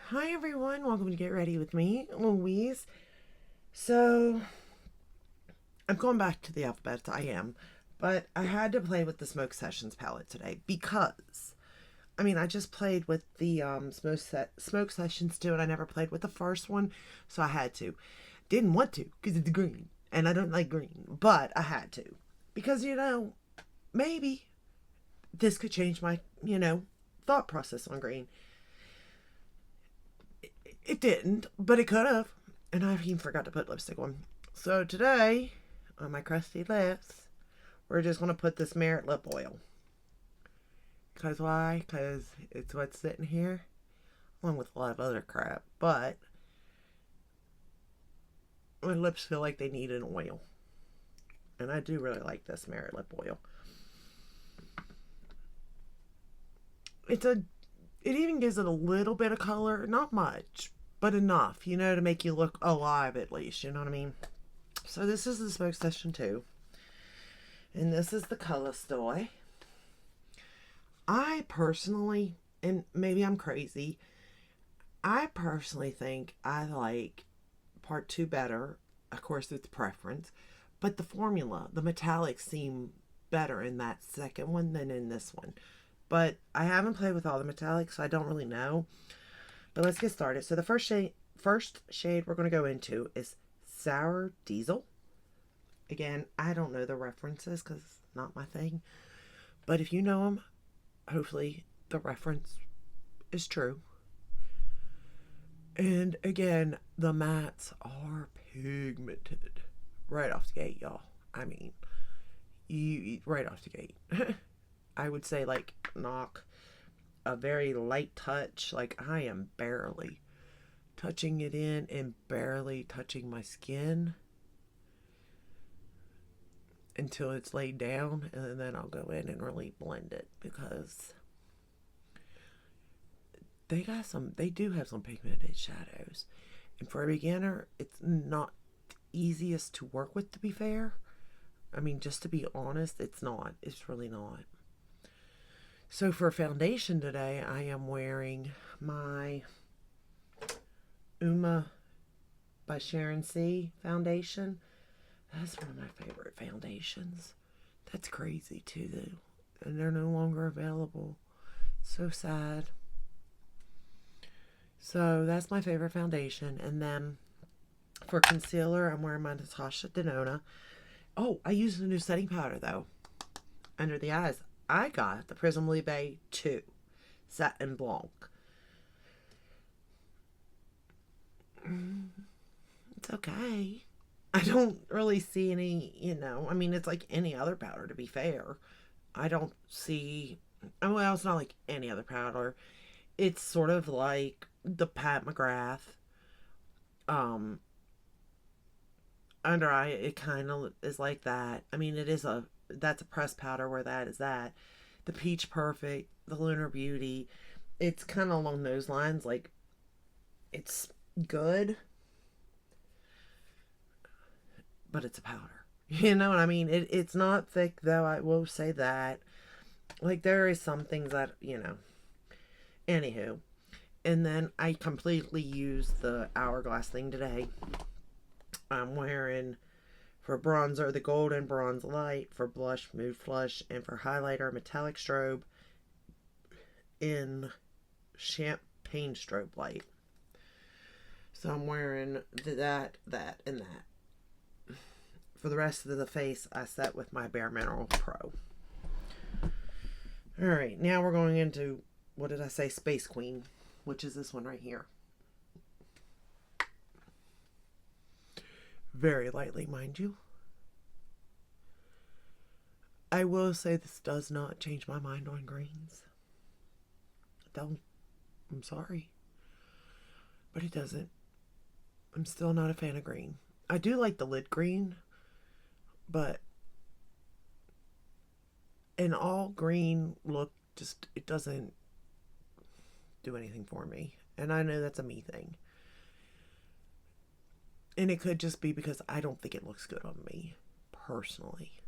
Hi everyone, welcome to Get Ready with me, Louise. So, I'm going back to the alphabets, I am, but I had to play with the Smoke Sessions palette today because, I just played with the Smoke Sessions too, and I never played with the first one, so I had to. Didn't want to because it's green, and I don't like green, but I had to because maybe this could change my thought process on green. It didn't, but it could have. And I even forgot to put lipstick on. So today, on my crusty lips, we're just going to put this Merit lip oil. Because why? Because it's what's sitting here, along with a lot of other crap. But my lips feel like they need an oil. And I do really like this Merit lip oil. It's a it even gives it a little bit of color, not much, but enough, to make you look alive at least, you know what I mean? So this is the Smoke Session 2. And this is the Color Story. I personally, and maybe I'm crazy, I personally think I like part 2 better. Of course, it's preference. But the formula, the metallics seem better in that second one than in this one. But I haven't played with all the metallics, so I don't really know. But let's get started. So the first shade we're going to go into is Sour Diesel. Again, I don't know the references because it's not my thing. But if you know them, hopefully the reference is true. And again, the mattes are pigmented right off the gate, y'all. I mean, you right off the gate. I would say like knock a very light touch. Like I am barely touching it in and barely touching my skin until it's laid down, and then I'll go in and really blend it because they do have some pigmented shadows. And for a beginner, it's not the easiest to work with, to be fair. Just to be honest, it's not. It's really not. So for foundation today, I am wearing my Uma by Sharon C foundation. That's one of my favorite foundations. That's crazy too, though. And they're no longer available. So sad. So that's my favorite foundation. And then for concealer, I'm wearing my Natasha Denona. Oh, I used the new setting powder though. Under the eyes, I got the Prism Libre 2 Satin Blanc. It's okay. I don't really see any, it's like any other powder, to be fair. I don't see, well, it's not like any other powder. It's sort of like the Pat McGrath um, under eye. It kind of is like that. That's a pressed powder where that is that. The Peach Perfect, the Lunar Beauty, it's kind of along those lines. Like, it's good, but it's a powder. You know what I mean? It's not thick, though, I will say that. Like, there is some things that. Anywho. And then I completely used the Hourglass thing today. I'm wearing, for bronzer, the Golden Bronze Light. For blush, Mood Flush. And for highlighter, Metallic Strobe in Champagne Strobe Light. So I'm wearing that, and that. For the rest of the face, I set with my Bare Mineral Pro. Alright, now we're going into, what did I say, Space Queen, which is this one right here. Very lightly, mind you. I will say this does not change my mind on greens. Don't. I'm sorry. But it doesn't. I'm still not a fan of green. I do like the lid green, but an all green look it doesn't do anything for me. And I know that's a me thing. And it could just be because I don't think it looks good on me, personally.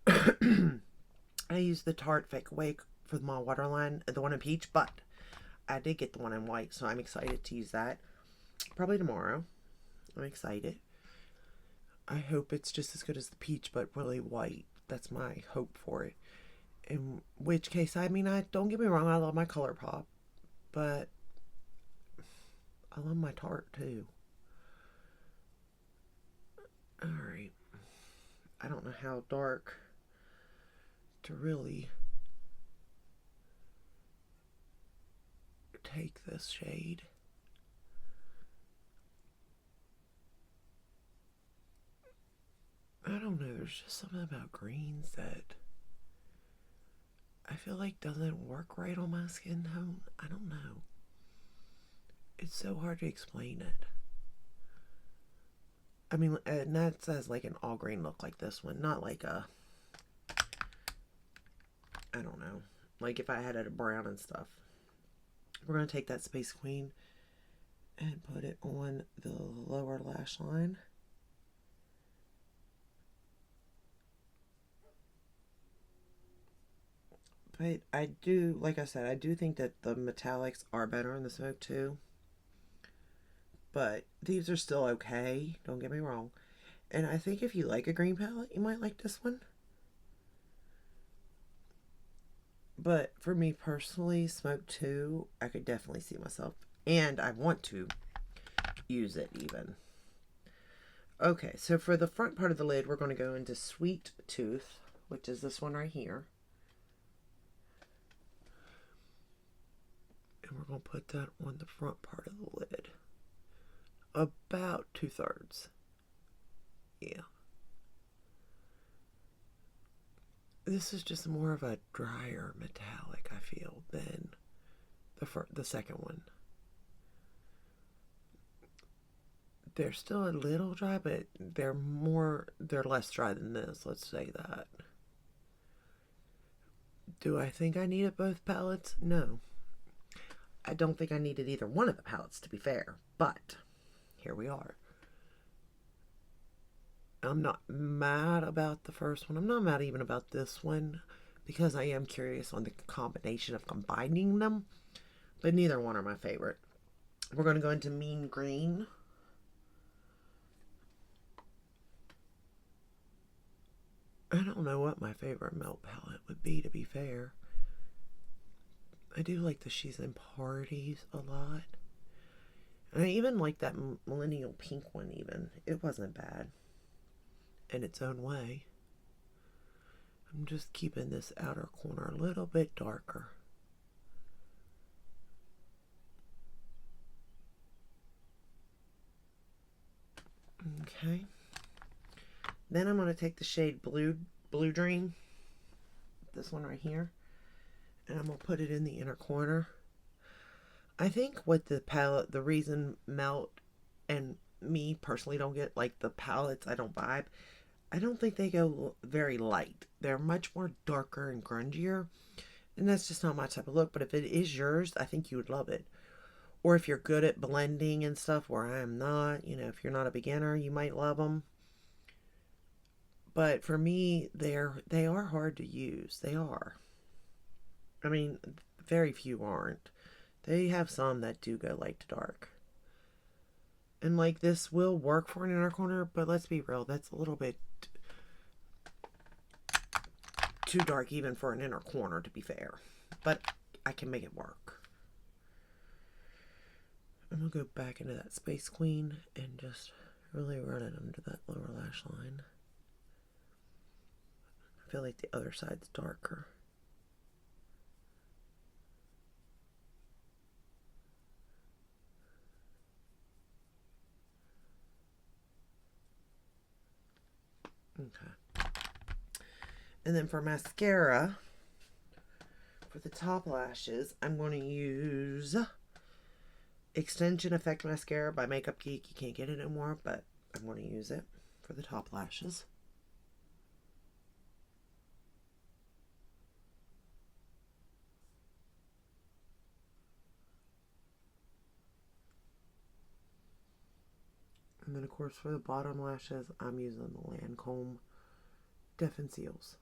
I use the Tarte Fake Awake for my waterline, the one in peach, but I did get the one in white, so I'm excited to use that. Probably tomorrow. I'm excited. I hope it's just as good as the peach, but really white. That's my hope for it. In which case, I mean, I don't get me wrong, I love my ColourPop, but I love my Tarte too. Alright. I don't know how dark to really take this shade. I don't know, there's just something about greens that I feel like doesn't work right on my skin tone. I don't know. It's so hard to explain it. I mean, and that says like an all green look like this one, not like a, I don't know, like if I had it a brown and stuff. We're going to take that Space Queen and put it on the lower lash line. But I do, like I said, I do think that the metallics are better in the Smoke 2. But these are still okay, don't get me wrong. And I think if you like a green palette, you might like this one. But for me personally, Smoke 2, I could definitely see myself. And I want to use it even. Okay, so for the front part of the lid, we're going to go into Sweet Tooth, which is this one right here. And we're going to put that on the front part of the lid. About 2/3. Yeah. This is just more of a drier metallic, I feel, than the second one. They're still a little dry, but they're less dry than this, let's say that. Do I think I needed both palettes? No. I don't think I needed either one of the palettes, to be fair, but here we are. I'm not mad about the first one. I'm not mad even about this one because I am curious on the combination of combining them, but neither one are my favorite. We're going to go into Mean Green. I don't know what my favorite melt palette would be, to be fair. I do like the She's in Parties a lot. And I even like that Millennial Pink one even. It wasn't bad in its own way. I'm just keeping this outer corner a little bit darker. Okay. Then I'm going to take the shade Blue Dream, this one right here, and I'm going to put it in the inner corner. I think with the palette, the reason Melt and me personally don't get like the palettes I don't vibe, I don't think they go very light. They're much more darker and grungier, and that's just not my type of look. But if it is yours, I think you would love it. Or if you're good at blending and stuff, where I am not, you know, if you're not a beginner, you might love them. But for me, they are hard to use. They are. I mean, very few aren't. They have some that do go light to dark. And like this will work for an inner corner, but let's be real, that's a little bit too dark even for an inner corner, to be fair. But I can make it work. I'm going to go back into that Space Queen and just really run it under that lower lash line. I feel like the other side's darker. Okay. And then for mascara, for the top lashes, I'm going to use Extension Effect Mascara by Makeup Geek. You can't get it anymore, but I'm going to use it for the top lashes. And then, of course, for the bottom lashes, I'm using the Lancome Deaf and Seals.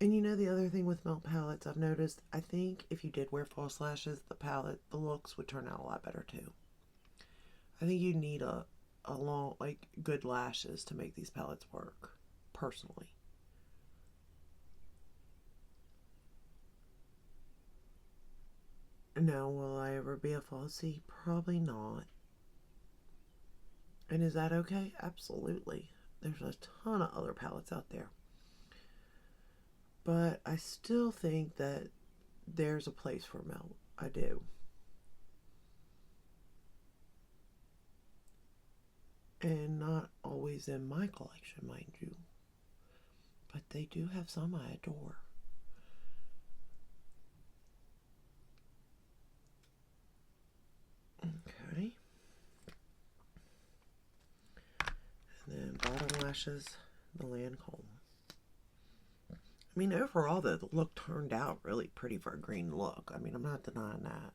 And you know the other thing with melt palettes I've noticed, I think if you did wear false lashes, the looks would turn out a lot better too. I think you need a long, like, good lashes to make these palettes work, personally. Now, will I ever be a falsie? Probably not. And is that okay? Absolutely. There's a ton of other palettes out there. But I still think that there's a place for melt. I do. And not always in my collection, mind you. But they do have some I adore. Okay. And then bottom lashes, the Lancome. I mean, overall, the look turned out really pretty for a green look. I mean, I'm not denying that.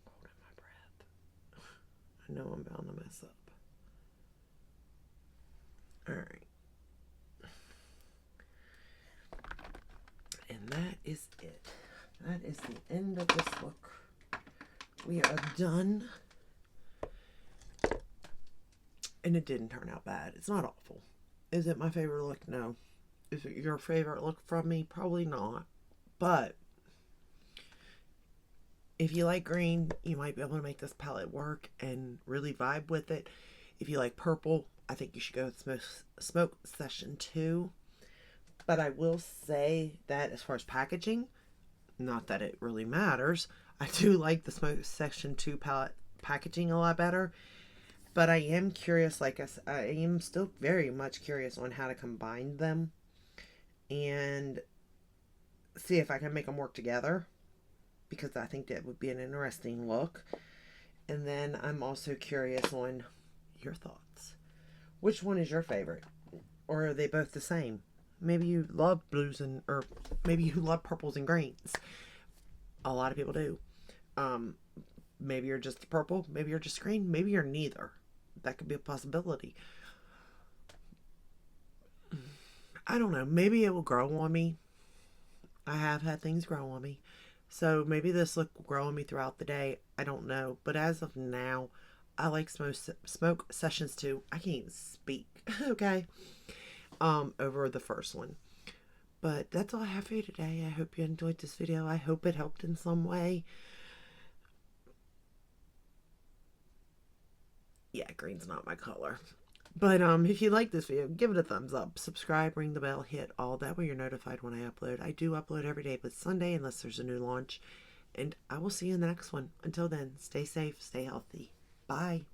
Holding my breath. I know I'm bound to mess up. Alright. And that is it. That is the end of this look. We are done. And it didn't turn out bad. It's not awful. Is it my favorite look? No. Is it your favorite look from me? Probably not. But if you like green, you might be able to make this palette work and really vibe with it. If you like purple, I think you should go with Smoke Session 2. But I will say that as far as packaging, not that it really matters, I do like the Smoke Session 2 palette packaging a lot better. But I am curious, like I am still very much curious on how to combine them and see if I can make them work together, because I think that would be an interesting look. And then I'm also curious on your thoughts. Which one is your favorite? Or are they both the same? Maybe you love blues or maybe you love purples and greens. A lot of people do. Maybe you're just purple, maybe you're just green, maybe you're neither. That could be a possibility. I don't know. Maybe it will grow on me. I have had things grow on me. So maybe this look will grow on me throughout the day. I don't know. But as of now, I like Smoke Sessions 2. I can't even speak. Okay. Over the first one. But that's all I have for you today. I hope you enjoyed this video. I hope it helped in some way. Yeah, green's not my color. But if you like this video, give it a thumbs up, subscribe, ring the bell, hit all. That way you're notified when I upload. I do upload every day but Sunday unless there's a new launch. And I will see you in the next one. Until then, stay safe, stay healthy. Bye.